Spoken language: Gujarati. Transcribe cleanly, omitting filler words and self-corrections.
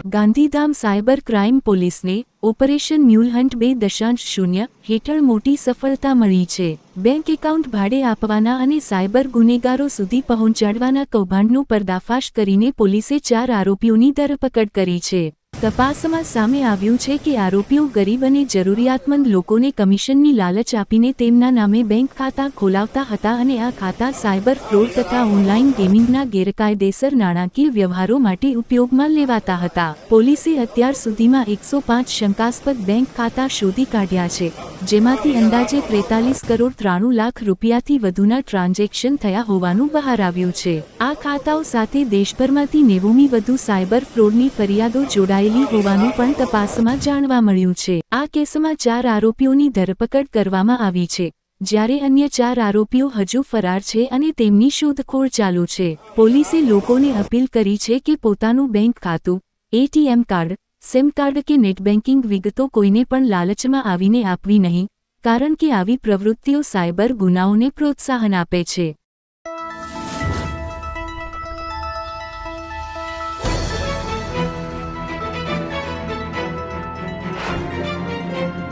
ગાંધીધામ સાયબર ક્રાઇમ પોલીસને ઓપરેશન મ્યુલહન્ટ 2.0 હેઠળ મોટી સફળતા મળી છે। બેંક એકાઉન્ટ ભાડે આપવાના અને સાયબર ગુનેગારો સુધી પહોંચાડવાના કૌભાંડનો પર્દાફાશ કરીને પોલીસે 4 આરોપીઓની ધરપકડ કરી છે। તપાસમાં સામે આવ્યું છે કે આરોપીઓ ગરીબ અને જરૂરિયાતમંદ લોકોને કમિશનની લાલચ આપીને તેમના નામે બેંક ખાતા ખોલાવતા હતા અને આ ખાતા સાયબર ફ્રોડ તથા ઓનલાઈન ગેમિંગના ગેરકાયદેસર નાણાકીય વ્યવહારો માટે ઉપયોગમાં લેવાતા હતા। પોલીસે અત્યાર સુધીમાં 105 શંકાસ્પદ બેંક ખાતા શોધી કાઢ્યા છે, જેમાંથી અંદાજે 43 કરોડ 93 લાખ રૂપિયાથી વધુના ટ્રાન્ઝેક્શન થયા હોવાનું બહાર આવ્યું છે। આ ખાતાઓ સાથે દેશભરમાંથી 90ની વધુ સાયબર ફ્રોડની ફરિયાદો જોડાયેલી હોવાનું પણ તપાસમાં જાણવા મળ્યું છે। આ કેસમાં 4 આરોપીઓની ધરપકડ કરવામાં આવી છે, જ્યારે અન્ય 4 આરોપીઓ હજુ ફરાર છે અને તેમની શોધખોળ ચાલુ છે। પોલીસે લોકોને અપીલ કરી છે કે પોતાનું બેંક ખાતું, એટીએમ કાર્ડ, સિમ કાર્ડ કે નેટ બેન્કિંગ વિગતો કોઈને પણ લાલચમાં આવીને આપવી નહીં, કારણ કે આવી પ્રવૃત્તિઓ સાયબર ગુનાઓને પ્રોત્સાહન આપે છે।